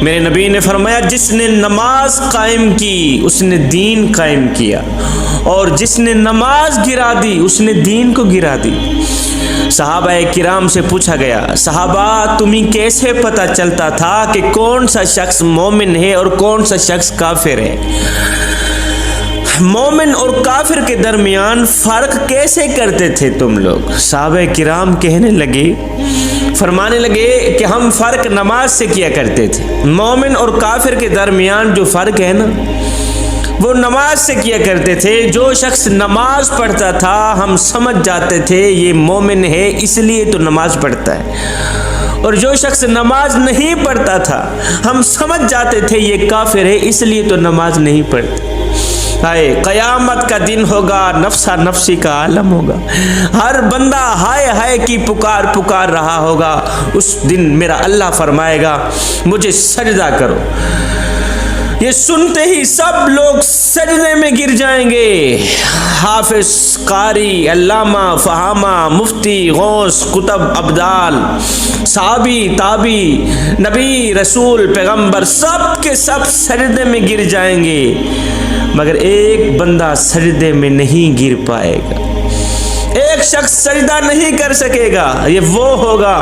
میرے نبی نے فرمایا جس نے نماز قائم کی اس نے دین قائم کیا، اور جس نے نماز گرا دی اس نے دین کو گرا دی۔ صحابہ کرام سے پوچھا گیا، صحابہ تمہیں کیسے پتہ چلتا تھا کہ کون سا شخص مومن ہے اور کون سا شخص کافر ہے؟ مومن اور کافر کے درمیان فرق کیسے کرتے تھے تم لوگ؟ صحابہ کرام کہنے لگے، فرمانے لگے کہ ہم فرق نماز سے کیا کرتے تھے۔ مومن اور کافر کے درمیان جو فرق ہے نا وہ نماز سے کیا کرتے تھے۔ جو شخص نماز پڑھتا تھا ہم سمجھ جاتے تھے یہ مومن ہے اس لیے تو نماز پڑھتا ہے، اور جو شخص نماز نہیں پڑھتا تھا ہم سمجھ جاتے تھے یہ کافر ہے اس لیے تو نماز نہیں پڑھتا۔ ہائے قیامت کا دن ہوگا، نفسا نفسی کا عالم ہوگا، ہر بندہ ہائے ہائے کی پکار رہا ہوگا۔ اس دن میرا اللہ فرمائے گا مجھے سجدہ کرو، یہ سنتے ہی سب لوگ سجدے میں گر جائیں گے۔ حافظ، قاری، علامہ، فہامہ، مفتی، غوث، کتب، ابدال، صحابی، تابی، نبی، رسول، پیغمبر سب کے سب سجدے میں گر جائیں گے، مگر ایک بندہ سجدے میں نہیں گر پائے گا، ایک شخص سجدہ نہیں کر سکے گا۔ یہ وہ ہوگا،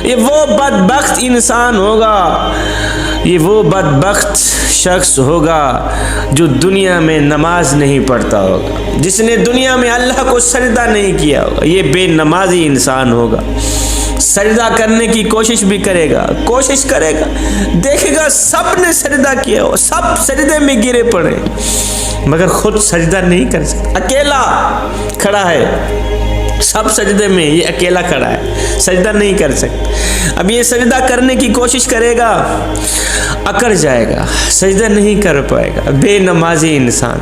یہ وہ بدبخت انسان ہوگا، یہ وہ بدبخت شخص ہوگا جو دنیا میں نماز نہیں پڑھتا ہوگا، جس نے دنیا میں اللہ کو سجدہ نہیں کیا ہوگا، یہ بے نمازی انسان ہوگا۔ سجدہ کرنے کی کوشش بھی کرے گا، کوشش کرے گا، دیکھے گا سب نے سجدہ کیا ہو، سب سجدے میں گرے پڑے، مگر خود سجدہ نہیں کر سکتا، اکیلا کھڑا ہے، سب سجدے میں، یہ اکیلا کھڑا ہے، سجدہ نہیں کر سکتا۔ اب یہ سجدہ کرنے کی کوشش کرے گا، اکڑ جائے گا، سجدہ نہیں کر پائے گا، بے نمازی انسان۔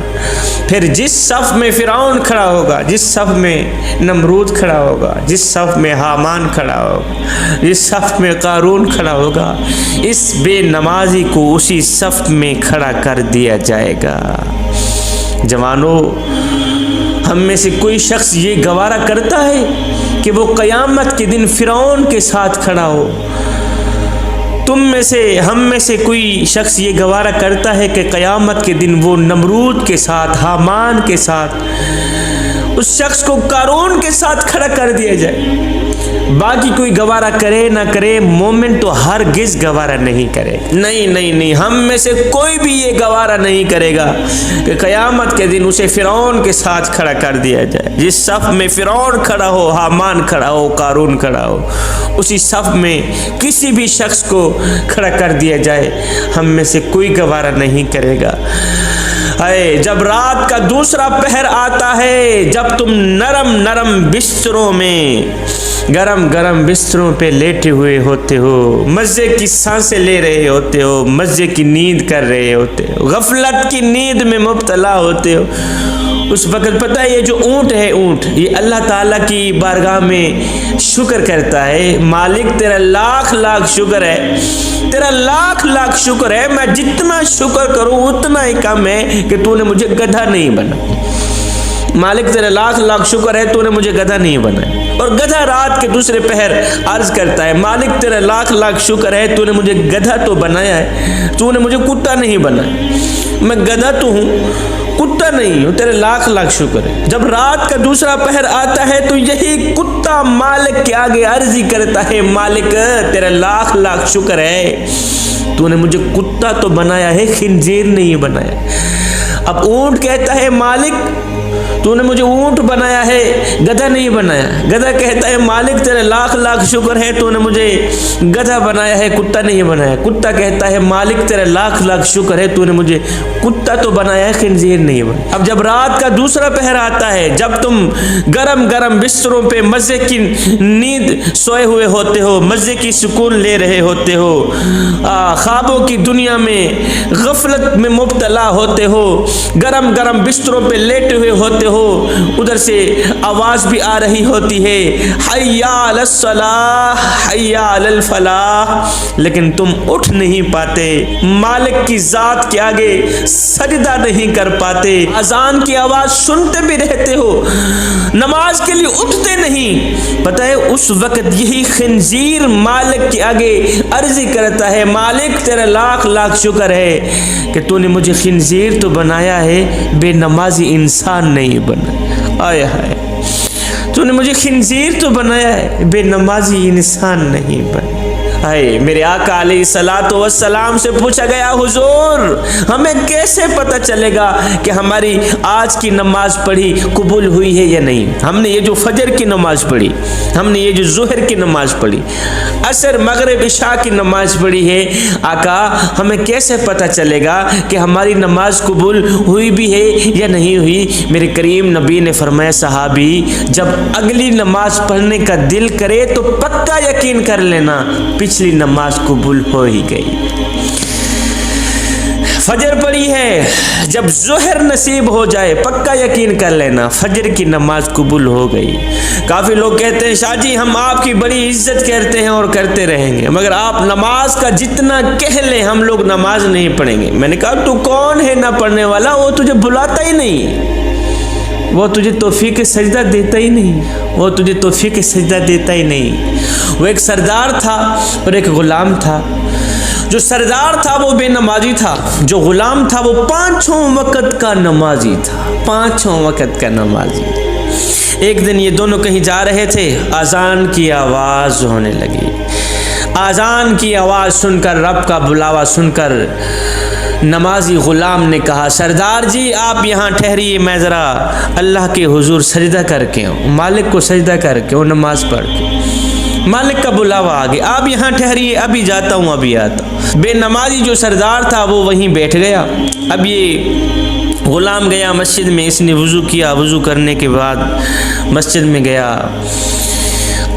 پھر جس صف میں فرعون کھڑا ہوگا، جس صف میں نمرود کھڑا ہوگا، جس صف میں حامان کھڑا ہوگا، جس صف میں قارون کھڑا ہوگا، اس بے نمازی کو اسی صف میں کھڑا کر دیا جائے گا۔ جوانوں، ہم میں سے کوئی شخص یہ گوارا کرتا ہے کہ وہ قیامت کے دن فرعون کے ساتھ کھڑا ہو؟ ہم میں سے کوئی شخص یہ گوارا کرتا ہے کہ قیامت کے دن وہ نمرود کے ساتھ، حامان کے ساتھ، اس شخص کو قارون کے ساتھ کھڑا کر دیا جائے؟ باقی کوئی گوارا کرے نہ کرے، مومن تو ہرگز گوارا نہیں کرے۔ نہیں، ہم میں سے کوئی بھی یہ گوارا نہیں کرے گا کہ قیامت کے دن اسے فرعون کے ساتھ کھڑا کر دیا جائے۔ جس صف میں فرعون کھڑا ہو، حامان کھڑا ہو، قارون کھڑا ہو، اسی صف میں کسی بھی شخص کو کھڑا کر دیا جائے، ہم میں سے کوئی گوارا نہیں کرے گا۔ جب رات کا دوسرا پہر آتا ہے، جب تم نرم بستروں میں، گرم بستروں پہ لیٹے ہوئے ہوتے ہو، مزے کی سانسیں لے رہے ہوتے ہو، مزے کی نیند کر رہے ہوتے ہو، غفلت کی نیند میں مبتلا ہوتے ہو، اس وقت پتہ ہے یہ جو اونٹ ہے، اونٹ یہ اللہ تعالیٰ کی بارگاہ میں شکر کرتا ہے، مالک تیرا لاکھ شکر ہے، تیرا لاکھ شکر ہے، میں جتنا شکر کروں اتنا ہی کم ہے کہ تو نے مجھے گدھا نہیں بنا۔ مالک تیرا لاکھ شکر ہے تو نے مجھے گدھا نہیں بنایا۔ اور گدھا رات کے دوسرے پہر عرض کرتا ہے، مالک تیرا لاکھ شکر ہے تو نے مجھے گدھا تو بنایا ہے، تو نے مجھے کتا نہیں بنایا، میں گدھا تو ہوں، کتا نہیں ہوں، تیرے لاکھ شکر ہے۔ جب رات کا دوسرا پہر آتا ہے تو یہی کتا مالک کے آگے عرضی کرتا ہے، مالک تیرا لاکھ شکر ہے تو نے مجھے کتا تو بنایا ہے، خنزیر نہیں بنایا۔ اب اونٹ کہتا ہے، مالک تو نے مجھے اونٹ بنایا ہے، گدھا نہیں بنایا۔ گدھا کہتا ہے، مالک تیرے لاکھ شکر ہے تو نے مجھے گدھا بنایا ہے، کتا نہیں بنایا۔ کتا کہتا ہے، مالک تیرے لاکھ شکر ہے تو نے مجھے کتا تو بنایا ہے، خنزیر نہیں بنایا۔ اب جب رات کا دوسرا پہر آتا ہے، جب تم گرم بستروں پہ مزے کی نیند سوئے ہوئے ہوتے ہو، مزے کی سکون لے رہے ہوتے ہو، خوابوں کی دنیا میں غفلت میں مبتلا ہوتے ہو، گرم بستروں پہ لیٹے ہوئے ہوتے ہو ادھر سے آواز بھی آ رہی ہوتی ہے حی علی الصلاح حی علی الفلاح، لیکن تم اٹھ نہیں پاتے، مالک کی ذات کے آگے سجدہ نہیں کر پاتے، اذان کی آواز سنتے بھی رہتے ہو، نماز کے لیے اٹھتے نہیں۔ پتہ ہے اس وقت یہی خنزیر مالک کے آگے عرضی کرتا ہے مالک تیرا لاکھ لاکھ شکر ہے کہ تو نے مجھے خنزیر تو بنایا ہے، بے نمازی انسان نہیں بنا، آئے ہائے تو نے مجھے خنزیر تو بنایا ہے، بے نمازی انسان نہیں بنا۔ آئے میرے آقا علیہ الصلوۃ والسلام سے پوچھا گیا حضور ہمیں کیسے پتہ چلے گا کہ ہماری آج کی نماز پڑھی قبول ہوئی ہے یا نہیں؟ ہم نے یہ جو فجر کی نماز پڑھی، ہم نے یہ جو ظہر کی نماز پڑھی، عصر مغرب عشاء کی نماز پڑھی ہے، آقا ہمیں کیسے پتہ چلے گا کہ ہماری نماز قبول ہوئی بھی ہے یا نہیں ہوئی؟ میرے کریم نبی نے فرمایا صحابی جب اگلی نماز پڑھنے کا دل کرے تو پکا یقین کر لینا پچھلی نماز قبول ہو ہی گئی۔ فجر پڑھی ہے، جب ظہر نصیب ہو جائے پکا یقین کر لینا فجر کی نماز قبول ہو گئی۔ کافی لوگ کہتے ہیں شاہ جی ہم آپ کی بڑی عزت کرتے ہیں اور کرتے رہیں گے، مگر آپ نماز کا جتنا کہہ لیں ہم لوگ نماز نہیں پڑھیں گے۔ میں نے کہا تو کون ہے نہ پڑھنے والا؟ وہ تجھے بلاتا ہی نہیں، وہ تجھے توفیق سجدہ دیتا ہی نہیں، وہ تجھے توفیق سجدہ دیتا ہی نہیں۔ وہ ایک سردار تھا اور ایک غلام تھا، جو سردار تھا وہ بے نمازی تھا، جو غلام تھا وہ پانچوں وقت کا نمازی تھا، پانچوں وقت کا نمازی۔ ایک دن یہ دونوں کہیں جا رہے تھے، اذان کی آواز ہونے لگی، اذان کی آواز سن کر رب کا بلاوا سن کر نمازی غلام نے کہا سردار جی آپ یہاں ٹھہریے، میں ذرا اللہ کے حضور سجدہ کر کے ہوں، مالک کو سجدہ کر کے ہوں، نماز پڑھ کے۔ مالک کا بلاوا آ گیا، آپ یہاں ٹھہریے ابھی جاتا ہوں ابھی آتا ہوں۔ بے نمازی جو سردار تھا وہ وہیں بیٹھ گیا۔ اب یہ غلام گیا مسجد میں، اس نے وضو کیا، وضو کرنے کے بعد مسجد میں گیا،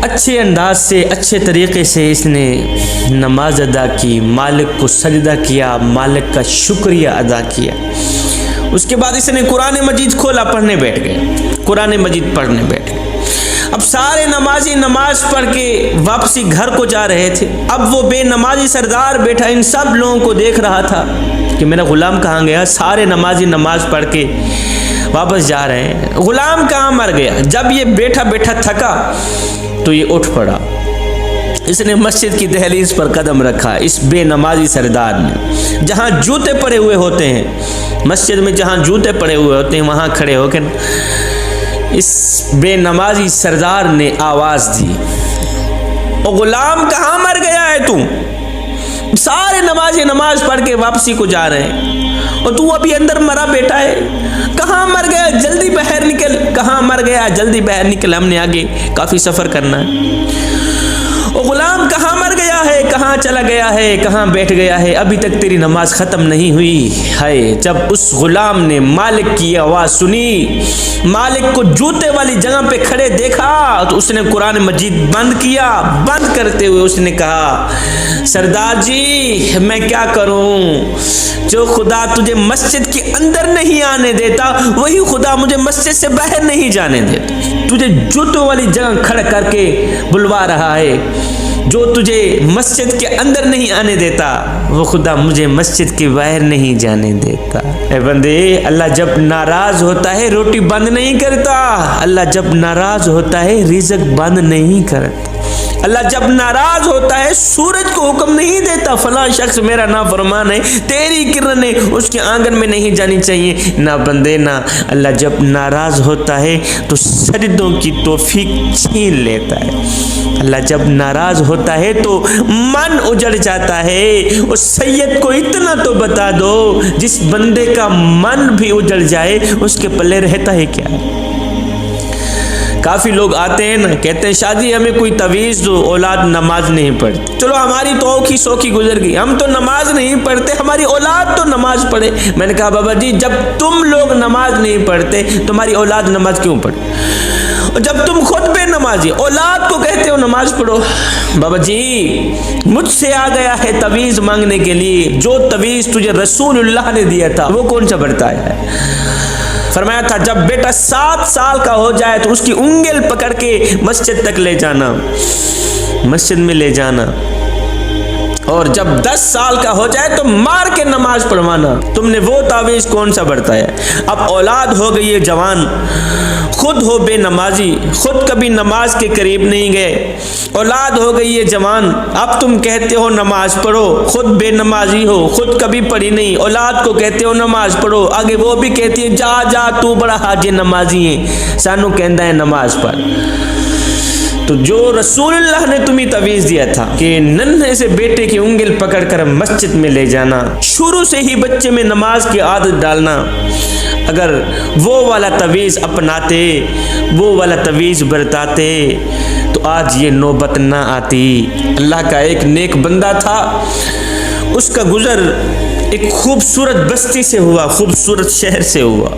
اچھے انداز سے اچھے طریقے سے اس نے نماز ادا کی، مالک کو سجدہ کیا، مالک کا شکریہ ادا کیا۔ اس کے بعد اس نے قرآن مجید کھولا، پڑھنے بیٹھ گئے، قرآن مجید پڑھنے بیٹھ گئے۔ اب سارے نمازی نماز پڑھ کے واپسی گھر کو جا رہے تھے، اب وہ بے نمازی سردار بیٹھا ان سب لوگوں کو دیکھ رہا تھا کہ میرا غلام کہاں گیا، سارے نمازی نماز پڑھ کے واپس جا رہے ہیں، غلام کہاں مر گیا۔ جب یہ بیٹھا بیٹھا تھکا تو یہ اٹھ پڑا، اس نے مسجد کی دہلیز پر قدم رکھا، اس بے نمازی سردار نے، جہاں جوتے پڑے ہوئے ہوتے ہیں مسجد میں، جہاں جوتے پڑے ہوئے ہوتے ہیں وہاں کھڑے ہو کے اس بے نمازی سردار نے آواز دی او غلام کہاں مر گیا ہے تو؟ سارے نمازی نماز پڑھ کے واپسی کو جا رہے ہیں اور تو ابھی اندر مرا بیٹا ہے، کہاں مر گیا؟ جلدی باہر نکل، کہاں مر گیا؟ جلدی باہر نکل، ہم نے آگے کافی سفر کرنا ہے۔ او غلام کہاں مر گیا ہے، کہاں چلا گیا ہے، کہاں بیٹھ گیا ہے، ابھی تک تیری نماز ختم نہیں ہوئی ہے۔ جب اس غلام نے مالک کی آواز سنی، مالک کو جوتے والی جگہ پہ کھڑے دیکھا تو اس نے قرآن مجید بند کیا، بند کرتے ہوئے اس نے کہا سردار جی میں کیا کروں، جو خدا تجھے مسجد کے اندر نہیں آنے دیتا وہی خدا مجھے مسجد سے باہر نہیں جانے دیتا، تجھے جوتوں والی جگہ کھڑا کر کے بلوا رہا ہے، جو تجھے مسجد کے اندر نہیں آنے دیتا وہ خدا مجھے مسجد کے باہر نہیں جانے دیتا۔ اے بندے اللہ جب ناراض ہوتا ہے روٹی بند نہیں کرتا، اللہ جب ناراض ہوتا ہے رزق بند نہیں کرتا، اللہ جب ناراض ہوتا ہے سورج کو حکم نہیں دیتا فلاں شخص میرا نافرمان ہے، تیری کرنیں اس کے آنگن میں نہیں جانی چاہیے، نہ بندے نہ، اللہ جب ناراض ہوتا ہے تو سجدوں کی توفیق چھین لیتا ہے، اللہ جب ناراض ہوتا ہے تو من اجڑ جاتا ہے۔ اس سید کو اتنا تو بتا دو جس بندے کا من بھی اجڑ جائے اس کے پلے رہتا ہے کیا؟ کافی لوگ آتے ہیں نا، کہتے ہیں شاہ جی ہمیں کوئی تعویذ دو، اولاد نماز نہیں پڑھتی۔ چلو ہماری تو اوکھی سوکھی گزر گئی، ہم تو نماز نہیں پڑھتے، ہماری اولاد تو نماز پڑھے۔ میں نے کہا بابا جی جب تم لوگ نماز نہیں پڑھتے تمہاری اولاد نماز کیوں پڑھے؟ اور جب تم خود بے نمازی اولاد کو کہتے ہو نماز پڑھو۔ بابا جی مجھ سے آ گیا ہے تعویذ مانگنے کے لیے، جو تعویذ تجھے رسول اللہ نے دیا تھا وہ کون سا بڑھتا ہے؟ فرمایا تھا جب بیٹا 7 سال کا ہو جائے تو اس کی انگل پکڑ کے مسجد تک لے جانا، مسجد میں لے جانا، اور جب 10 سال کا ہو جائے تو مار کے نماز پڑھوانا۔ تم نے وہ تعویذ کون سا برتایا؟ اب اولاد ہو گئی ہے جوان، خود ہو بے نمازی، خود کبھی نماز کے قریب نہیں گئے، اولاد ہو گئی ہے جوان، اب تم کہتے ہو نماز پڑھو، خود بے نمازی ہو، خود کبھی پڑھی نہیں، اولاد کو کہتے ہو نماز پڑھو، آگے وہ بھی کہتی ہے جا جا تو بڑا حاجی نمازی ہے، سانو کہندا ہے نماز پڑھ۔ تو جو رسول اللہ نے تمہیں تعویذ دیا تھا کہ ننھے سے بیٹے کی انگل پکڑ کر مسجد میں لے جانا، شروع سے ہی بچے میں نماز کی عادت ڈالنا، اگر وہ والا تعویذ اپناتے، وہ والا تعویذ برتاتے تو آج یہ نوبت نہ آتی۔ اللہ کا ایک نیک بندہ تھا، اس کا گزر ایک خوبصورت بستی سے ہوا، خوبصورت شہر سے ہوا،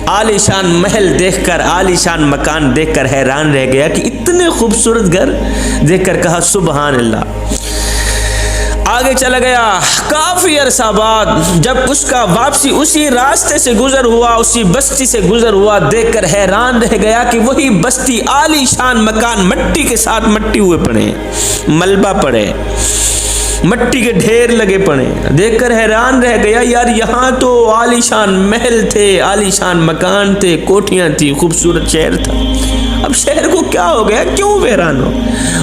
عالی شان محل دیکھ کر، عالی شان مکان دیکھ کر حیران رہ گیا کہ اتنے خوبصورت گھر دیکھ کر کہا سبحان اللہ۔ آگے چلا گیا، کافی عرصہ بعد جب اس کا واپسی اسی راستے سے گزر ہوا، اسی بستی سے گزر ہوا، دیکھ کر حیران رہ گیا کہ وہی بستی، عالی شان مکان، مٹی کے ساتھ مٹی ہوئے پڑے، ملبہ پڑے، مٹی کے ڈھیر لگے پڑے، دیکھ کر حیران رہ گیا یار یہاں تو عالی شان محل تھے، عالی شان مکان تھے، کوٹھیاں تھی، خوبصورت شہر تھا، اب شہر کو کیا ہو گیا، کیوں حیران ہو؟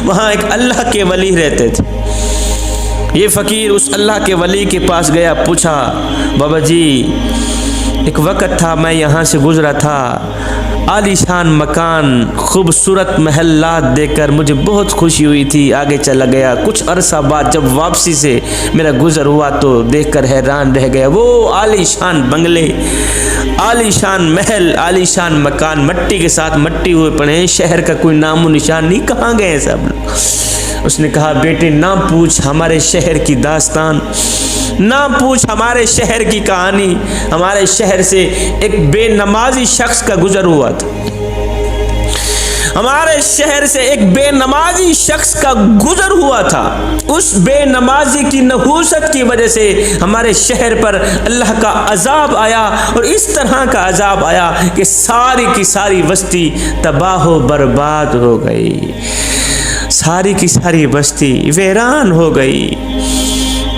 وہاں ایک اللہ کے ولی رہتے تھے۔ یہ فقیر اس اللہ کے ولی کے پاس گیا، پوچھا بابا جی ایک وقت تھا میں یہاں سے گزرا تھا، عالی شان مکان، خوبصورت محلات دیکھ کر مجھے بہت خوشی ہوئی تھی، آگے چلا گیا، کچھ عرصہ بعد جب واپسی سے میرا گزر ہوا تو دیکھ کر حیران رہ گیا، وہ عالی شان بنگلے، عالی شان محل، عالی شان مکان، مٹی کے ساتھ مٹی ہوئے پڑے ہیں، شہر کا کوئی نام و نشان نہیں، کہاں گئے ہیں سب لوگ؟ اس نے کہا بیٹے نہ پوچھ ہمارے شہر کی داستان، نہ پوچھ ہمارے شہر کی کہانی، ہمارے شہر سے ایک بے نمازی شخص کا گزر ہوا تھا، ہمارے شہر سے ایک بے نمازی شخص کا گزر ہوا تھا، اس بے نمازی کی نحوست کی وجہ سے ہمارے شہر پر اللہ کا عذاب آیا، اور اس طرح کا عذاب آیا کہ ساری کی ساری بستی تباہ و برباد ہو گئی، ساری کی ساری بستی ویران ہو گئی۔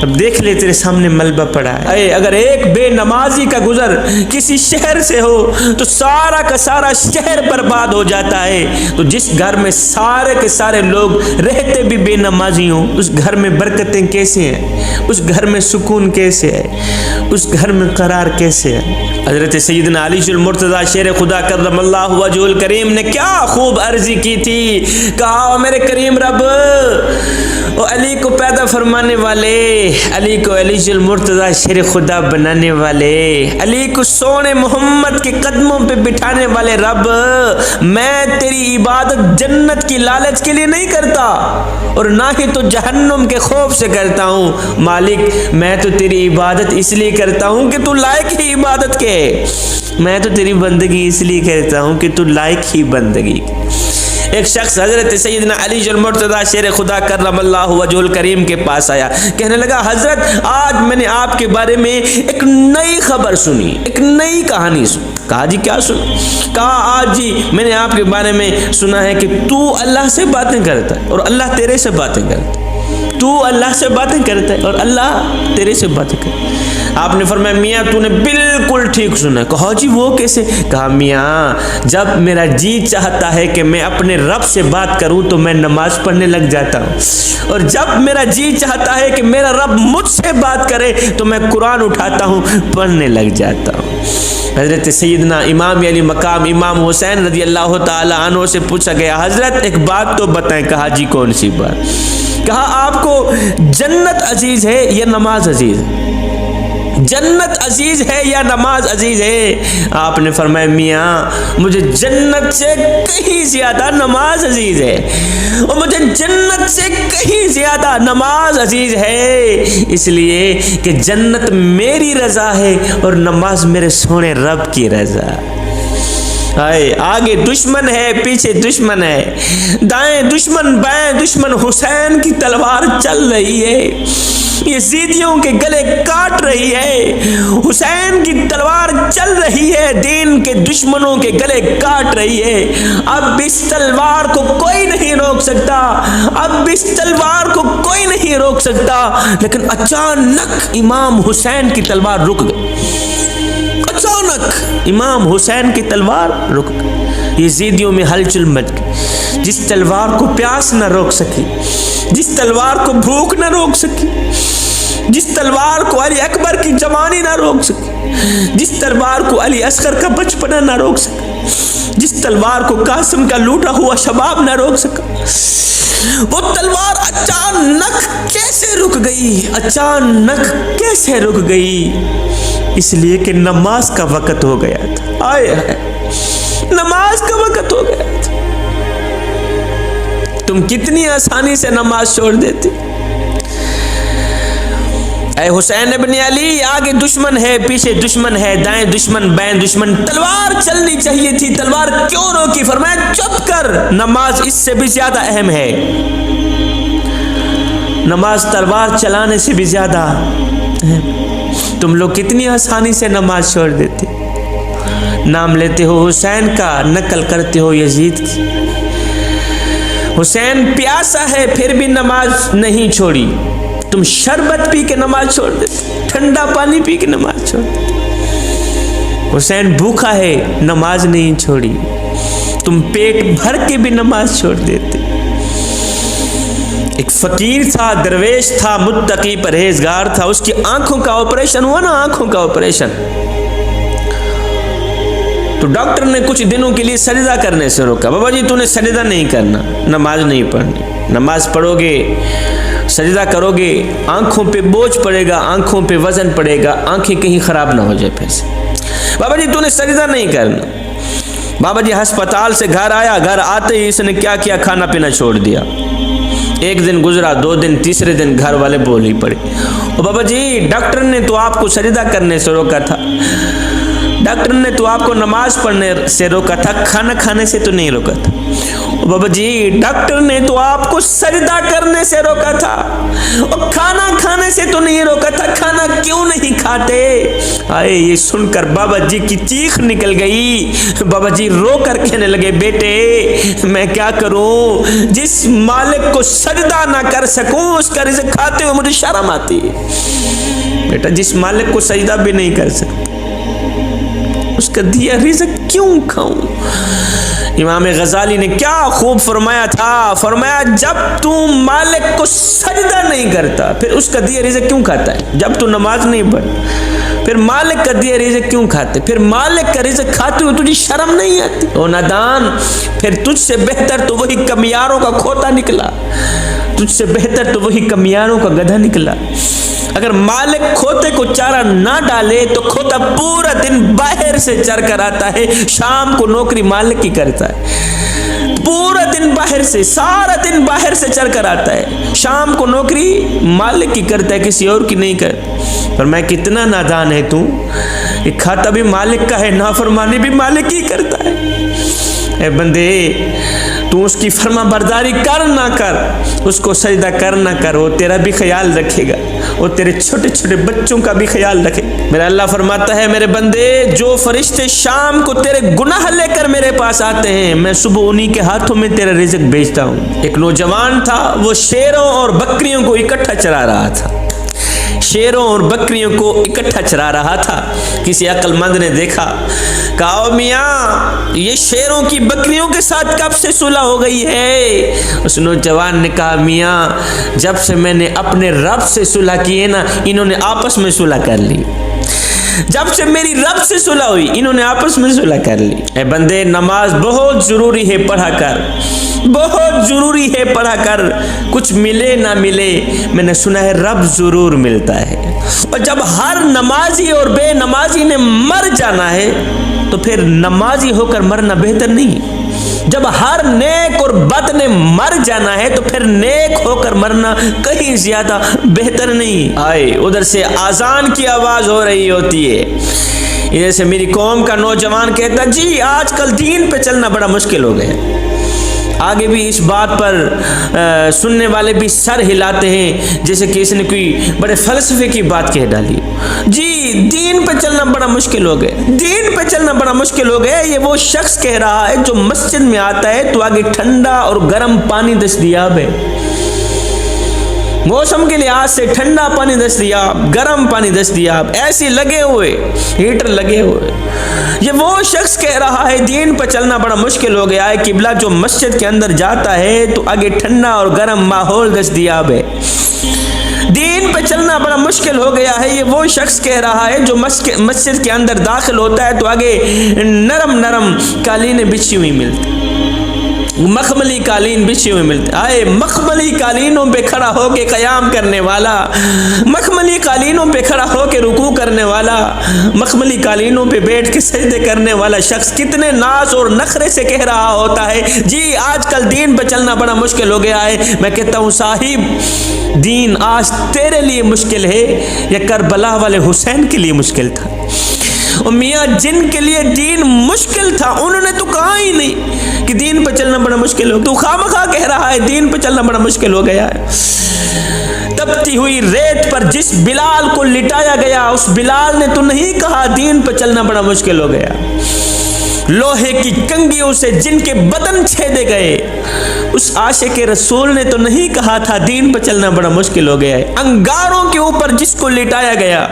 اب دیکھ لے تیرے سامنے ملبہ پڑا ہے، اگر ایک بے نمازی کا گزر کسی شہر سے ہو تو سارا کا سارا شہر برباد ہو جاتا ہے، تو جس گھر میں سارے کے سارے لوگ رہتے بھی بے نمازی ہوں، اس گھر میں برکتیں کیسے ہیں، اس گھر میں سکون کیسے ہے، اس گھر میں قرار کیسے ہے؟ حضرت سیدنا علی المرتضیٰ شیر خدا کرم اللہ وجہ الکریم نے کیا خوب عرضی کی تھی، کہا میرے کریم رب او علی کو پیدا فرمانے والے، علی کو علی المرتضیٰ شیر خدا بنانے والے، علی کو سونے محمد کے قدموں پہ بٹھانے والے رب، میں تیری عبادت جنت کی لالچ کے لیے نہیں کرتا اور نہ ہی تو جہنم کے خوف سے کرتا ہوں، مالک میں تو تیری عبادت اس لیے کرتا ہوں کہ تو لائق ہی عبادت کے، میں تو تیری بندگی اس لیے کرتا ہوں کہ تو لائق ہی بندگی۔ ایک شخص حضرت سیدنا علی المرتضیٰ شیر خدا کرم اللہ وجہ الکریم کے پاس آیا، کہنے لگا حضرت آج میں نے آپ کے بارے میں ایک نئی خبر سنی، ایک نئی کہانی سنی۔ کہا جی کیا سنا؟ کہا آج جی میں نے آپ کے بارے میں سنا ہے کہ تو اللہ سے باتیں کرتا ہے اور اللہ تیرے سے باتیں کرتا ہے، تو اللہ سے باتیں کرتا ہے اور اللہ تیرے سے باتیں کرتا ہے۔ آپ نے فرمایا میاں تو نے بالکل ٹھیک سنا۔ کہا جی وہ کیسے؟ کہا میاں جب میرا جی چاہتا ہے کہ میں اپنے رب سے بات کروں تو میں نماز پڑھنے لگ جاتا ہوں، اور جب میرا جی چاہتا ہے کہ میرا رب مجھ سے بات کرے تو میں قرآن اٹھاتا ہوں، پڑھنے لگ جاتا ہوں۔ حضرت سیدنا امام علی مقام امام حسین رضی اللہ تعالی عنہ سے پوچھا گیا حضرت ایک بات تو بتائیں۔ کہا جی کون سی بات؟ کہا آپ کو جنت عزیز ہے یا نماز عزیز ہے؟ جنت عزیز ہے یا نماز عزیز ہے؟ آپ نے فرمایا میاں مجھے جنت سے کہیں زیادہ نماز عزیز ہے، اور مجھے جنت سے کہیں زیادہ نماز عزیز ہے، اس لیے کہ جنت میری رضا ہے اور نماز میرے سونے رب کی رضا۔ آگے دشمن ہے، پیچھے دشمن ہے، دائیں دشمن بائیں دشمن، حسین کی تلوار چل رہی ہے، یزیدیوں کے گلے کاٹ رہی ہے، حسین کی تلوار چل رہی ہے، دین کے دشمنوں کے گلے کاٹ رہی ہے۔ اب اس تلوار کو کوئی نہیں روک سکتا، اب اس تلوار کو کوئی نہیں روک سکتا۔ لیکن اچانک امام حسین کی تلوار رک گئی، اچانک امام حسین کی تلوار رک گئی۔ یزیدیوں میں ہلچل مچ گئی۔ جس تلوار کو پیاس نہ روک سکی، جس تلوار کو بھوک نہ روک سکی، جس تلوار کو علی اکبر کی جوانی نہ روک سکی، جس تلوار کو علی اصغر کا بچپنا نہ روک سکا، جس تلوار کو قاسم کا لوٹا ہوا شباب نہ روک سکا، وہ تلوار اچانک کیسے رک گئی؟ اچانک کیسے رک گئی؟ اس لیے کہ نماز کا وقت ہو گیا تھا۔ آئے نماز کا وقت ہو گیا تھا۔ تم کتنی آسانی سے نماز چھوڑ دیتے۔ اے حسین ابن علی، آگے دشمن ہے، پیچھے دشمن ہے، دائیں دشمن، بائیں دشمن، تلوار چلنی چاہیے تھی، تلوار کیوں روکی؟ فرمایا چپ کر، نماز اس سے بھی زیادہ اہم ہے۔ نماز تلوار چلانے سے بھی زیادہ اہم۔ تم لوگ کتنی آسانی سے نماز چھوڑ دیتے، نام لیتے ہو حسین کا، نقل کرتے ہو یزید کی۔ حسین پیاسا ہے پھر بھی نماز نہیں چھوڑی، تم شربت پی کے نماز چھوڑ دیتے، ٹھنڈا پانی پی کے نماز چھوڑ دیتے۔ حسین بھوکا ہے، نماز نہیں چھوڑی، تم پیٹ بھر کے بھی نماز چھوڑ دیتے۔ ایک فقیر تھا، درویش تھا، متقی پرہیزگار تھا، اس کی آنکھوں کا آپریشن ہوا نا، آنکھوں کا آپریشن، تو ڈاکٹر نے کچھ دنوں کے لیے سجدہ کرنے سے روکا۔ بابا جی تو نے سجدہ نہیں کرنا، نماز نہیں پڑھنی، نماز پڑھو گے، سجدہ کرو گے، آنکھوں پہ بوجھ پڑے گا، آنکھوں پہ وزن پڑے گا، آنکھیں کہیں خراب نہ ہو جائے پھر سے۔ بابا جی تو نے سجدہ نہیں کرنا۔ بابا جی ہسپتال سے گھر آیا، گھر آتے ہی اس نے کیا کیا؟ کھانا پینا چھوڑ دیا۔ ایک دن گزرا، 2 دن، تیسرے دن گھر والے بول ہی پڑے، او بابا جی ڈاکٹر نے تو آپ کو سجدہ کرنے سے روکا تھا، ڈاکٹر نے تو آپ کو نماز پڑھنے سے روکا تھا، کھانا کھانے سے تو نہیں روکا تھا۔ بابا جی ڈاکٹر نے تو آپ کو سجدہ کرنے سے روکا تھا اور کھانا کھانے سے تو نہیں روکا تھا، کھانا کیوں نہیں کھاتے؟ آئے یہ سن کر بابا جی کی چیخ نکل گئی۔ بابا جی رو کر کہنے لگے، بیٹے میں کیا کروں، جس مالک کو سجدہ نہ کر سکوں اس کا رزق کھاتے ہوئے مجھے شرم آتی ہے۔ بیٹا جس مالک کو سجدہ بھی نہیں کر سکتا اس کا دیا رزق کیوں کھاؤں؟ امام غزالی نے کیا خوب فرمایا تھا، فرمایا جب تو مالک کو سجدہ نہیں کرتا پھر اس کا دیا رزق کیوں کھاتا ہے؟ جب تو نماز نہیں پڑھ پھر مالک کا دیا رزق کیوں کھاتے؟ پھر مالک کا رزق کھاتے ہوئے تجھے شرم نہیں آتی؟ او نادان، پھر تجھ سے بہتر تو وہی کمیاروں کا کھوتا نکلا، تجھ سے بہتر تو وہی کمیاروں کا گدھا نکلا۔ اگر مالک کھوتے کو چارہ نہ ڈالے تو کھوتا پورا دن باہر سے چر کر آتا ہے، شام کو نوکری مالک کی کرتا ہے، پورا دن باہر سے، سارا دن باہر سے چر کر آتا ہے، شام کو نوکری مالک کی کرتا ہے، کسی اور کی نہیں کرتا۔ پر میں کتنا نادان ہے تو، ایک کھاتا بھی مالک کا ہے، نافرمانی بھی مالک ہی کرتا ہے۔ اے بندے تو اس کی فرما برداری کر نہ کر، اس کو سجدہ کر نہ کر، وہ تیرا بھی خیال رکھے گا، وہ تیرے چھوٹے چھوٹے بچوں کا بھی خیال رکھے گا۔ میرا اللہ فرماتا ہے، میرے بندے جو فرشتے شام کو تیرے گناہ لے کر میرے پاس آتے ہیں میں صبح انہی کے ہاتھوں میں تیرا رزق بھیجتا ہوں۔ ایک نوجوان تھا، وہ شیروں اور بکریوں کو اکٹھا چرا رہا تھا، شیروں اور بکریوں کو اکٹھا چرا رہا تھا۔ کسی عقل مند نے دیکھا، کہا میاں یہ شیروں کی بکریوں کے ساتھ کب سے صلح ہو گئی ہے؟ اس نوجوان نے کہا، میاں جب سے میں نے اپنے رب سے صلح کی ہے نا، انہوں نے آپس میں صلح کر لی، جب سے میری رب سے صلح ہوئی انہوں نے آپس میں صلح کر لی۔ اے بندے نماز بہت ضروری ہے، پڑھا کر، بہت ضروری ہے، پڑھا کر، کچھ ملے نہ ملے میں نے سنا ہے رب ضرور ملتا ہے۔ اور جب ہر نمازی اور بے نمازی نے مر جانا ہے تو پھر نمازی ہو کر مرنا بہتر نہیں؟ جب ہر نیک اور بد نے مر جانا ہے تو پھر نیک ہو کر مرنا کہیں زیادہ بہتر نہیں؟ آئے ادھر سے آذان کی آواز ہو رہی ہوتی ہے، ادھر سے میری قوم کا نوجوان کہتا، جی آج کل دین پہ چلنا بڑا مشکل ہو گیا، آگے بھی اس بات پر سننے والے بھی سر ہلاتے ہیں جیسے کہ اس نے کوئی بڑے فلسفے کی بات کہہ ڈالی۔ جی دین پہ چلنا بڑا مشکل ہو گیا، دین پہ چلنا بڑا مشکل ہو گیا۔ یہ وہ شخص کہہ رہا ہے جو مسجد میں آتا ہے تو آگے ٹھنڈا اور گرم پانی دستیاب ہے، موسم کے لحاظ سے ٹھنڈا پانی دستیاب، گرم پانی دستیاب، ایسے لگے ہوئے، ہیٹر لگے ہوئے۔ یہ وہ شخص کہہ رہا ہے دین پر چلنا بڑا مشکل ہو گیا ہے، قبلہ جو مسجد کے اندر جاتا ہے تو آگے ٹھنڈا اور گرم ماحول دستیاب ہے، دین پہ چلنا بڑا مشکل ہو گیا ہے۔ یہ وہ شخص کہہ رہا ہے جو مسجد کے اندر داخل ہوتا ہے تو آگے نرم نرم قالینیں بچھی ہوئی ملتی، مخملی قالین بچھی ہوئی ملتے، آئے مخملی قالینوں پہ کھڑا ہو کے قیام کرنے والا، مخملی قالینوں پہ کھڑا ہو کے رکوع کرنے والا، مخملی قالینوں پہ بیٹھ کے سجدے کرنے والا شخص کتنے ناز اور نخرے سے کہہ رہا ہوتا ہے جی آج کل دین پہ چلنا بڑا مشکل ہو گیا ہے۔ میں کہتا ہوں صاحب دین آج تیرے لیے مشکل ہے یا کربلا والے حسین کے لیے مشکل تھا؟ اور میاں جن کے لیے دین مشکل تھا انہوں نے تو کہا ہی نہیں کہ دین پہ چلنا بڑا مشکل ہو، تو خامخواہ کہہ رہا ہے دین پہ چلنا بڑا مشکل ہو گیا ہے۔ تپتی ہوئی ریت پر جس بلال کو لٹایا گیا اس بلال نے تو نہیں کہا دین پہ چلنا بڑا مشکل ہو گیا۔ لوہے کی کنگھیوں سے جن کے بدن چھیدے گئے اس عاشق رسول نے تو نہیں کہا تھا دین پہ چلنا بڑا مشکل ہو گیا ہے۔ انگاروں کے اوپر جس کو لٹایا گیا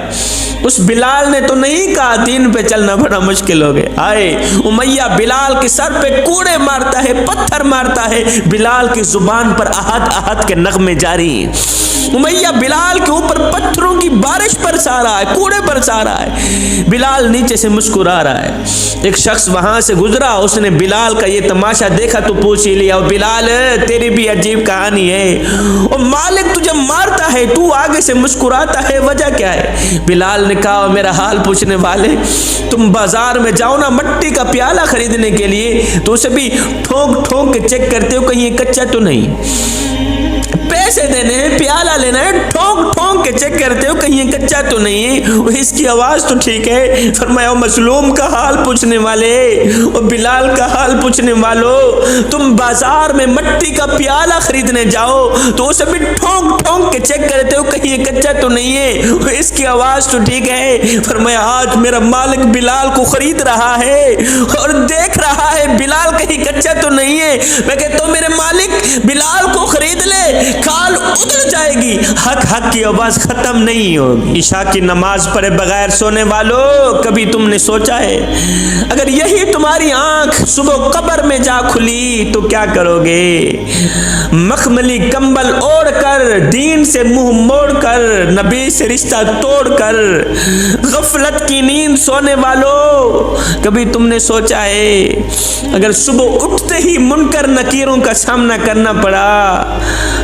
اس بلال نے تو نہیں کہا دین پہ چلنا بڑا مشکل ہو گیا۔ آئے امیہ بلال کے سر پہ کوڑے مارتا ہے، پتھر مارتا ہے، بلال کی زبان پر احد احد کے نغمے جاری ہیں۔ امیہ بلال کے اوپر پتھروں کی بارش برسا رہا ہے، کوڑے برسا رہا ہے، بلال نیچے سے مسکرا رہا ہے۔ ایک شخص وہاں سے گزرا، اس نے بلال کا یہ تماشا دیکھا تو پوچھ ہی لیا بلال تیری بھی عجیب کہانی ہے، اور مالک تجھے مارتا ہے تو آگے سے مسکراتا ہے، وجہ کیا ہے؟ بلال نے کہا میرا حال پوچھنے والے تم بازار میں جاؤ نا مٹی کا پیالہ خریدنے کے لیے تو اسے بھی ٹھونک ٹھونک کے چیک کرتے ہو کہیں یہ کچا تو نہیں، پیسے دینے ہیں پیالہ لینا ہے ٹھونک ٹھونک کے چیک کرتے ہو کہیں یہ کچا تو نہیں ہے، اس کی آواز تو ٹھیک ہے۔ فرمایا مظلوم کا حال پوچھنے والے اور بلال کا حال پوچھنے والو، تم بازار میں مٹی کا پیالہ خریدنے جاؤ تو اسے بھی ٹھونک ٹھونک کے چیک کرتے ہو کہیں یہ کچا تو نہیں ہے، اس کی آواز تو ٹھیک ہے۔ فرمایا آج میرا مالک بلال کو خرید رہا ہے اور دیکھ رہا ہے بلال کہیں کچا تو نہیں ہے، میں کہتا ہوں میرے مالک بلال کو خرید لے کال اتر جائے گی، حق حق کی آواز ختم نہیں ہوگی۔ عشاء کی نماز پڑھے بغیر سونے والوں کبھی تم نے سوچا ہے اگر یہی تمہاری آنکھ صبح قبر میں جا کھلی تو کیا کرو گے؟ مخملی کمبل اوڑھ کر دین سے منہ موڑ کر نبی سے رشتہ توڑ کر غفلت کی نیند سونے والوں کبھی تم نے سوچا ہے اگر صبح اٹھتے ہی منکر نکیروں کا سامنا کرنا پڑا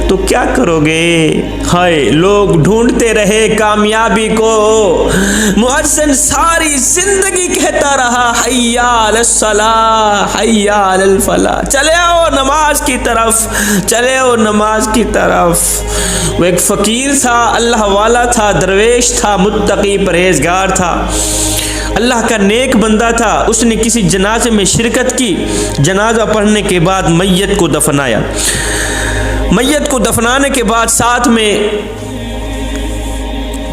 تو کیا کرو گے؟ ہائے لوگ ڈھونڈتے رہے کامیابی کو، مؤذن ساری زندگی کہتا رہا حی علی الصلاۃ حی علی الفلاح، چلے آؤ نماز کی طرف، چلے آؤ نماز کی طرف۔ وہ ایک فقیر تھا، اللہ والا تھا، درویش تھا، متقی پرہیزگار تھا، اللہ کا نیک بندہ تھا۔ اس نے کسی جنازے میں شرکت کی، جنازہ پڑھنے کے بعد میت کو دفنایا، میت کو دفنانے کے بعد ساتھ میں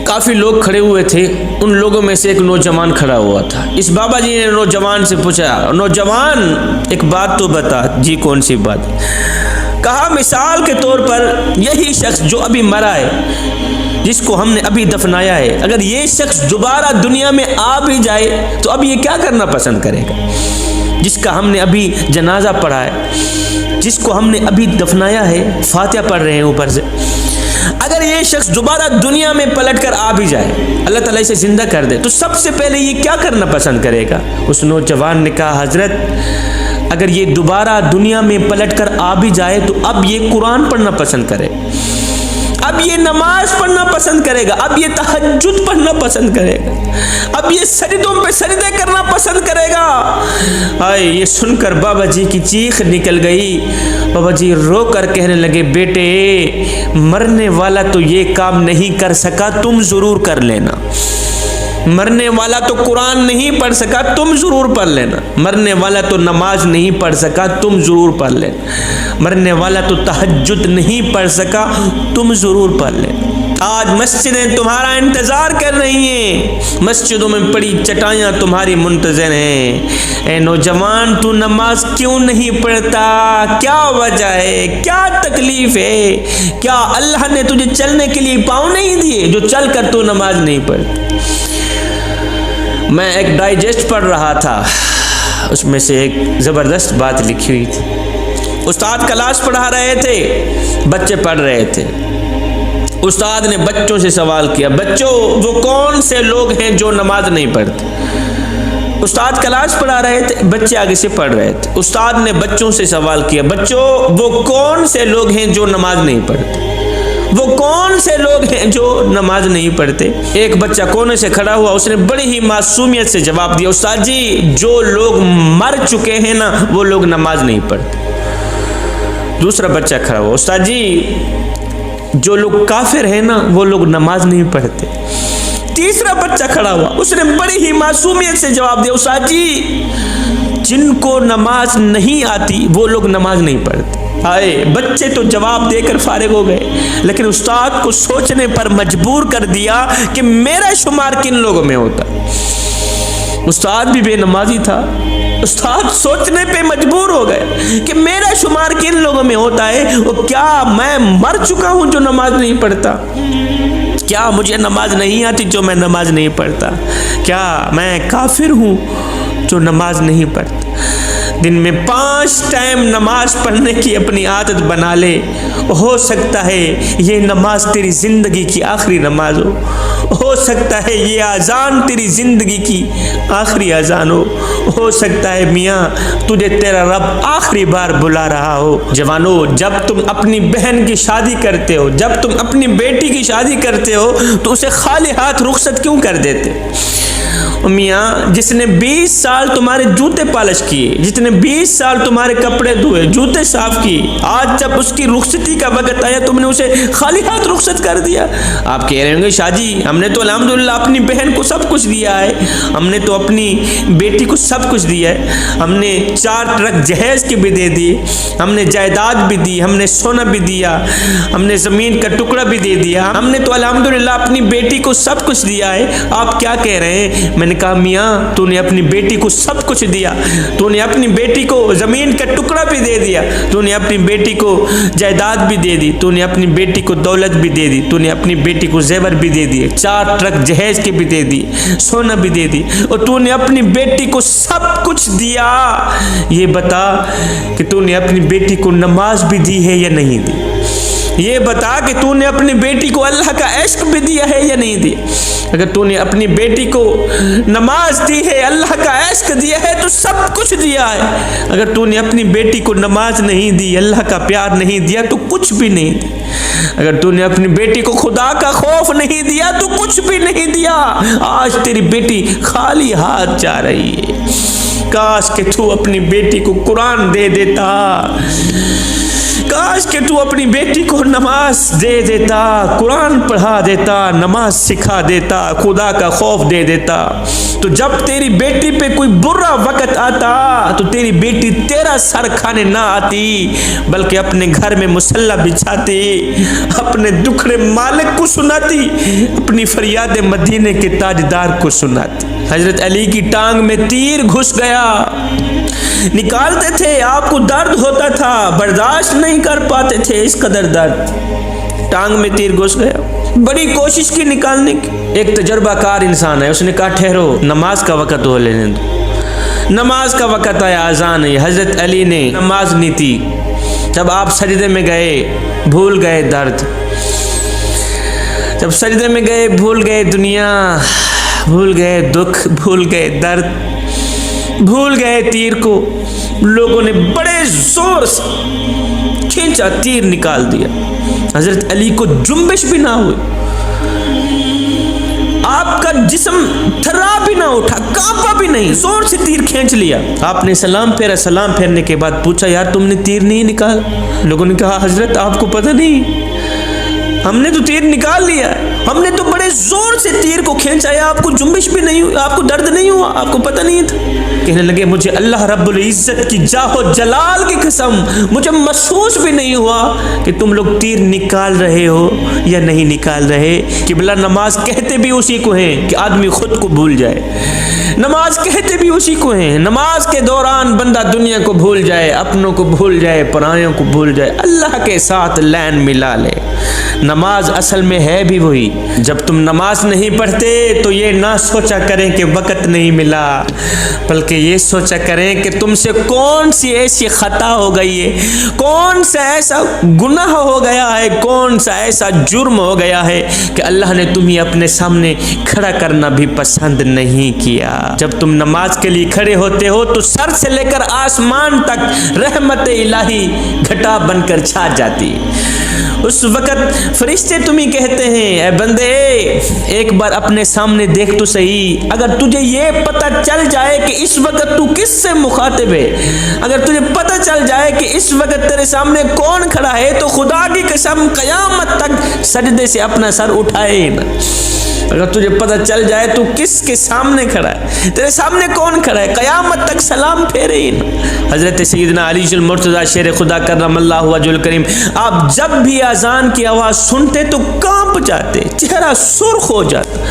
کافی لوگ کھڑے ہوئے تھے، ان لوگوں میں سے ایک نوجوان کھڑا ہوا تھا۔ اس بابا جی نے نوجوان سے پوچھا نوجوان ایک بات تو بتا۔ جی کون سی بات؟ کہا مثال کے طور پر یہی شخص جو ابھی مرا ہے جس کو ہم نے ابھی دفنایا ہے اگر یہ شخص دوبارہ دنیا میں آ بھی جائے تو اب یہ کیا کرنا پسند کرے گا؟ جس کا ہم نے ابھی جنازہ پڑھا ہے، جس کو ہم نے ابھی دفنایا ہے، فاتحہ پڑھ رہے ہیں اوپر سے، اگر یہ شخص دوبارہ دنیا میں پلٹ کر آ بھی جائے، اللہ تعالیٰ اسے زندہ کر دے تو سب سے پہلے یہ کیا کرنا پسند کرے گا؟ اس نوجوان نے کہا حضرت اگر یہ دوبارہ دنیا میں پلٹ کر آ بھی جائے تو اب یہ قرآن پڑھنا پسند کرے، اب یہ نماز پڑھنا پسند کرے گا، اب یہ تہجد پڑھنا پسند کرے گا، اب یہ سجدوں پہ سجدے کرنا پسند کرے گا۔ آئے یہ سن کر بابا جی کی چیخ نکل گئی، بابا جی رو کر کہنے لگے بیٹے مرنے والا تو یہ کام نہیں کر سکا، تم ضرور کر لینا۔ مرنے والا تو قرآن نہیں پڑھ سکا، تم ضرور پڑھ لینا۔ مرنے والا تو نماز نہیں پڑھ سکا، تم ضرور پڑھ لینا۔ مرنے والا تو تہجد نہیں پڑھ سکا، تم ضرور پڑھ لینا۔ آج مسجدیں تمہارا انتظار کر رہی ہیں، مسجدوں میں پڑی چٹائیاں تمہاری منتظر ہیں۔ اے نوجوان، تو نماز کیوں نہیں پڑھتا؟ کیا وجہ ہے؟ کیا تکلیف ہے؟ کیا اللہ نے تجھے چلنے کے لیے پاؤں نہیں دیے جو چل کر تو نماز نہیں پڑھتا؟ میں ایک ڈائجسٹ پڑھ رہا تھا، اس میں سے ایک زبردست بات لکھی ہوئی تھی۔ استاد کلاس پڑھا رہے تھے، بچے پڑھ رہے تھے۔ استاد نے بچوں سے سوال کیا، بچوں وہ کون سے لوگ ہیں جو نماز نہیں پڑھتے؟ استاد کلاس پڑھا رہے تھے، بچے آگے سے پڑھ رہے تھے۔ استاد نے بچوں سے سوال کیا، بچوں وہ کون سے لوگ ہیں جو نماز نہیں پڑھتے؟ وہ کون سے لوگ ہیں جو نماز نہیں پڑھتے؟ ایک بچہ کونے سے کھڑا ہوا، اس نے بڑی ہی معصومیت سے جواب دیا، استاد جی جو لوگ مر چکے ہیں نا وہ لوگ نماز نہیں پڑھتے۔ دوسرا بچہ کھڑا ہوا، استاد جی جو لوگ کافر ہیں نا وہ لوگ نماز نہیں پڑھتے۔ تیسرا بچہ کھڑا ہوا، اس نے بڑی ہی معصومیت سے جواب دیا، استاد جی جن کو نماز نہیں آتی وہ لوگ نماز نہیں پڑھتے۔ آئے بچے تو جواب دے کر فارغ ہو گئے، لیکن استاد کو سوچنے پر مجبور کر دیا کہ میرا شمار کن لوگوں میں ہوتا۔ استاد بھی بے نمازی تھا، استاد سوچنے پہ مجبور ہو گئے کہ میرا شمار کن لوگوں میں ہوتا ہے، اور کیا میں مر چکا ہوں جو نماز نہیں پڑھتا؟ کیا مجھے نماز نہیں آتی جو میں نماز نہیں پڑھتا؟ کیا میں کافر ہوں جو نماز نہیں پڑھتا؟ دن میں 5 ٹائم نماز پڑھنے کی اپنی عادت بنا لے، ہو سکتا ہے یہ نماز تیری زندگی کی آخری نماز ہو سکتا ہے یہ اذان تیری زندگی کی آخری اذان ہو سکتا ہے میاں تجھے تیرا رب آخری بار بلا رہا ہو۔ جوانو، جب تم اپنی بہن کی شادی کرتے ہو، جب تم اپنی بیٹی کی شادی کرتے ہو تو اسے خالی ہاتھ رخصت کیوں کر دیتے؟ میاں جس نے 20 سال تمہارے جوتے پالش کیے، جس نے 20 سال تمہارے کپڑے دھوئے، جوتے صاف کیے، آج جب اس کی رخصتی کا وقت آیا تم نے اسے خالی ہاتھ رخصت کر دیا۔ آپ کہہ رہے ہوں گے شاہ جی ہم نے تو الحمدللہ اپنی بہن کو سب کچھ دیا ہے، ہم نے تو اپنی بیٹی کو سب کچھ دیا ہے، ہم نے 4 ٹرک جہیز کے بھی دے دیے، ہم نے جائیداد بھی دی، ہم نے سونا بھی دیا، ہم نے زمین کا ٹکڑا بھی دے دیا، ہم نے تو الحمدللہ اپنی بیٹی کو سب کچھ دیا ہے۔ آپ کیا کہہ رہے ہیں؟ میں نے کہا میاں تو نے اپنی بیٹی کو سب کچھ دیا، تو نے اپنی بیٹی کو زمین کا ٹکڑا بھی دے دیا، تو نے اپنی بیٹی کو جائیداد بھی دے دی، تو نے اپنی بیٹی کو دولت بھی دے دی، تو نے اپنی بیٹی کو زیور بھی دے دیے، 4 ٹرک جہیز کے بھی دے دی، سونا بھی دے دی، اور تو نے اپنی بیٹی کو سب کچھ دیا۔ یہ بتا کہ تو نے اپنی بیٹی کو نماز بھی دی ہے یا نہیں دی؟ یہ بتا کہ تو نے اپنی بیٹی کو اللہ کا عشق بھی دیا ہے یا نہیں دیا؟ اگر تو نے اپنی بیٹی کو نماز دی ہے، اللہ کا عشق دیا ہے تو سب کچھ دیا ہے۔ اگر تو نے اپنی بیٹی کو نماز نہیں دی، اللہ کا پیار نہیں دیا تو کچھ بھی نہیں دیا۔ اگر تو نے اپنی بیٹی کو خدا کا خوف نہیں دیا تو کچھ بھی نہیں دیا۔ آج تیری بیٹی خالی ہاتھ جا رہی ہے۔ کاش کہ تو اپنی بیٹی کو قرآن دے دیتا، کاش کہ تو اپنی بیٹی کو نماز دے دیتا، قرآن پڑھا دیتا، نماز سکھا دیتا، خدا کا خوف دے دیتا، تو جب تیری بیٹی پہ کوئی برا وقت آتا تو تیری بیٹی تیرا سر کھانے نہ آتی بلکہ اپنے گھر میں مصلی بچھاتی، اپنے دکھڑے مالک کو سناتی، اپنی فریاد مدینے کے تاجدار کو سناتی۔ حضرت علی کی ٹانگ میں تیر گھس گیا، نکالتے تھے، آپ کو درد ہوتا تھا، برداشت نہیں کر پاتے تھے اس قدر درد، ٹانگ میں تیر گھس گیا، بڑی کوشش کی نکالنے کی۔ ایک تجربہ کار انسان ہے، اس نے کہا ٹھہرو نماز کا وقت ہو لینے دو۔ نماز کا وقت آیا، اذان ہے۔ حضرت علی نے نماز نہیں تھی، جب آپ سجدے میں گئے بھول گئے درد، جب سجدے میں گئے بھول گئے دنیا، بھول گئے دکھ، بھول گئے درد، بھول گئے تیر کو۔ لوگوں نے بڑے زور سے کھینچا، تیر نکال دیا، حضرت علی کو جنبش بھی نہ ہوئی، آپ کا جسم تھرا بھی نہ اٹھا، کانپا بھی نہیں، زور سے تیر کھینچ لیا۔ آپ نے سلام پھیرا، سلام پھیرنے کے بعد پوچھا یار تم نے تیر نہیں نکالا؟ لوگوں نے کہا حضرت آپ کو پتہ نہیں، ہم نے تو تیر نکال لیا۔ ہم نے تو بڑے زور سے تیر کو کھینچا ہے، آپ کو جنبش بھی نہیں ہوئی، آپ کو درد نہیں ہوا، آپ کو پتہ نہیں تھا؟ کہنے لگے مجھے اللہ رب العزت کی جاہ و جلال کی قسم مجھے محسوس بھی نہیں ہوا کہ تم لوگ تیر نکال رہے ہو یا نہیں نکال رہے۔ قبلہ نماز کہتے بھی اسی کو ہیں کہ آدمی خود کو بھول جائے، نماز کہتے بھی اسی کو ہیں، نماز کے دوران بندہ دنیا کو بھول جائے، اپنوں کو بھول جائے، پرایوں کو بھول جائے، اللہ کے ساتھ لین ملا لے۔ نماز اصل میں ہے بھی وہی۔ جب تم نماز نہیں پڑھتے تو یہ نہ سوچا کریں کہ وقت نہیں ملا، بلکہ یہ سوچا کریں کہ تم سے کون سی ایسی خطا ہو گئی ہے، کون سا ایسا گناہ ہو گیا ہے، کون سا ایسا جرم ہو گیا ہے کہ اللہ نے تمہیں اپنے سامنے کھڑا کرنا بھی پسند نہیں کیا۔ جب تم نماز کے لیے کھڑے ہوتے ہو تو سر سے لے کر آسمان تک رحمت الہی گھٹا بن کر چھا جاتی۔ اس وقت فرشتے تمہیں کہتے ہیں اے بندے ایک بار اپنے سامنے دیکھ تو صحیح، اگر تجھے یہ پتہ چل جائے کہ اس وقت تو کس سے مخاطب ہے، اگر تجھے پتہ چل جائے کہ اس وقت تیرے سامنے کون کھڑا ہے تو خدا کی قسم قیامت تک سجدے سے اپنا سر اٹھائے نہ۔ اگر تجھے پتہ چل جائے تو کس کے سامنے کھڑا ہے، تیرے سامنے کون کھڑا ہے، قیامت تک سلام پھیرے ہی نہ۔ حضرت سیدنا علی المرتضیٰ شیر خدا کرم اللہ وجہ الکریم، آپ جب بھی اذان کی آواز سنتے تو کانپ جاتے، چہرہ سرخ ہو جاتا،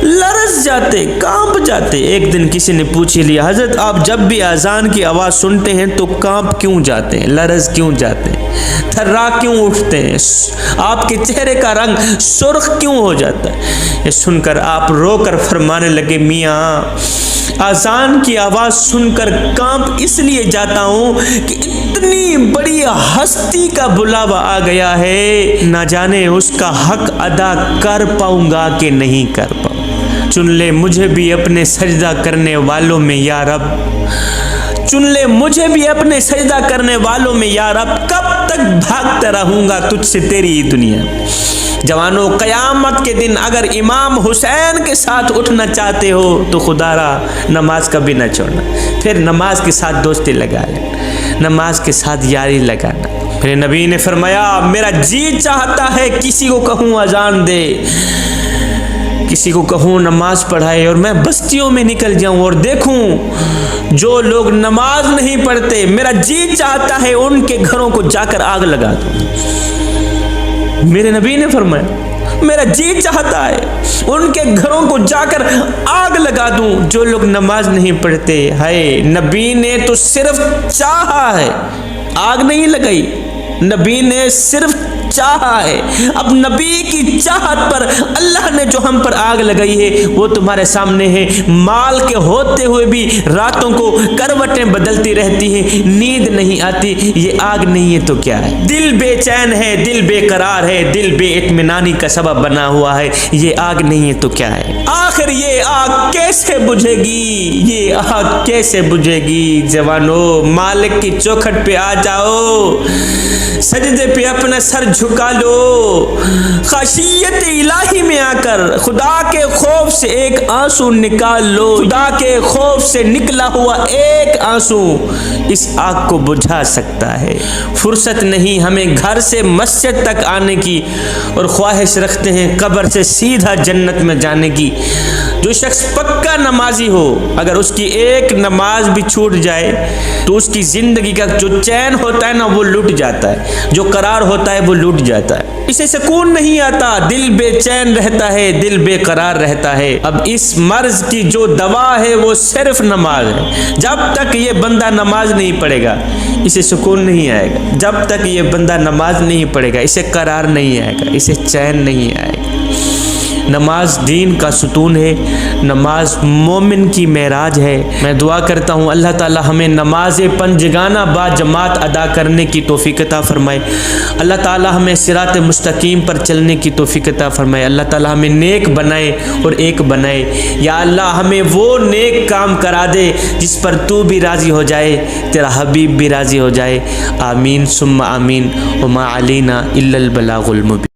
لرز جاتے، کانپ جاتے۔ ایک دن کسی نے پوچھ لیا حضرت آپ جب بھی اذان کی آواز سنتے ہیں تو کانپ کیوں جاتے ہیں، لرز کیوں جاتے ہیں، تھرا کیوں اٹھتے ہیں، آپ کے چہرے کا رنگ سرخ کیوں ہو جاتا ہے؟ یہ سن کر آپ رو کر فرمانے لگے میاں اذان کی آواز سن کر کانپ اس لیے جاتا ہوں کہ اتنی بڑی ہستی کا بلاوا آ گیا ہے، نہ جانے اس کا حق ادا کر پاؤں گا کہ نہیں کر پاؤں۔ چن لے مجھے بھی اپنے سجدہ کرنے والوں میں یا رب، چن لے مجھے بھی اپنے سجدہ کرنے والوں میں یا رب، کب تک بھاگتا رہوں گا تجھ سے تیری دنیا۔ جوانوں قیامت کے دن اگر امام حسین کے ساتھ اٹھنا چاہتے ہو تو خدا را نماز کبھی نہ چھوڑنا، پھر نماز کے ساتھ دوستی لگا لینا، نماز کے ساتھ یاری لگانا۔ میرے نبی نے فرمایا میرا جی چاہتا ہے کسی کو کہوں اذان دے، کسی کو کہوں نماز پڑھائے، اور میں بستیوں میں نکل جاؤں اور دیکھوں جو لوگ نماز نہیں پڑھتے، میرا جی چاہتا ہے ان کے گھروں کو جا کر آگ لگا دوں۔ میرے نبی نے فرمایا میرا جی چاہتا ہے ان کے گھروں کو جا کر آگ لگا دوں جو لوگ نماز نہیں پڑھتے۔ ہے نبی نے تو صرف چاہا ہے، آگ نہیں لگائی، نبی نے صرف چاہا ہے۔ اب نبی کی چاہت پر اللہ نے جو ہم پر آگ لگائی ہے وہ تمہارے سامنے ہے۔ مال کے ہوتے ہوئے بھی راتوں کو کروٹیں بدلتی رہتی ہیں، نیند نہیں آتی، یہ آگ نہیں ہے تو کیا ہے؟ دل بے چین ہے، دل بے قرار ہے، دل بے اطمینانی کا سبب بنا ہوا ہے، یہ آگ نہیں ہے تو کیا ہے؟ آخر یہ آگ کیسے بجھے گی، یہ آگ کیسے بجھے گی؟ جوانو مالک کی چوکھٹ پہ آ جاؤ، سجدے پہ اپنا سر جھکا لو، خشیت الہی میں آ کر خدا کے خوف سے ایک آنسو نکال لو۔ خدا کے خوف سے نکلا ہوا ایک آنسو اس آگ کو بجھا سکتا ہے۔ فرصت نہیں ہمیں گھر سے مسجد تک آنے کی، اور خواہش رکھتے ہیں قبر سے سیدھا جنت میں جانے کی۔ جو شخص پکا نمازی ہو اگر اس کی ایک نماز بھی چھوٹ جائے تو اس کی زندگی کا جو چین ہوتا ہے نا وہ لٹ جاتا ہے، جو قرار ہوتا ہے وہ لٹ جاتا ہے، اسے سکون نہیں آتا، دل بے چین رہتا ہے، دل بے قرار رہتا ہے۔ اب اس مرض کی جو دوا ہے وہ صرف نماز ہے۔ جب تک یہ بندہ نماز نہیں پڑھے گا اسے سکون نہیں آئے گا، جب تک یہ بندہ نماز نہیں پڑھے گا اسے قرار نہیں آئے گا، اسے چین نہیں آئے گا۔ نماز دین کا ستون ہے، نماز مومن کی معراج ہے۔ میں دعا کرتا ہوں اللہ تعالی ہمیں نماز پنجگانہ با جماعت ادا کرنے کی توفیق عطا فرمائے، اللہ تعالی ہمیں صراط مستقیم پر چلنے کی توفیق عطا فرمائے، اللہ تعالی ہمیں نیک بنائے اور ایک بنائے۔ یا اللہ ہمیں وہ نیک کام کرا دے جس پر تو بھی راضی ہو جائے، تیرا حبیب بھی راضی ہو جائے۔ آمین ثم آمین، وما علینا الا البلاغ المبین۔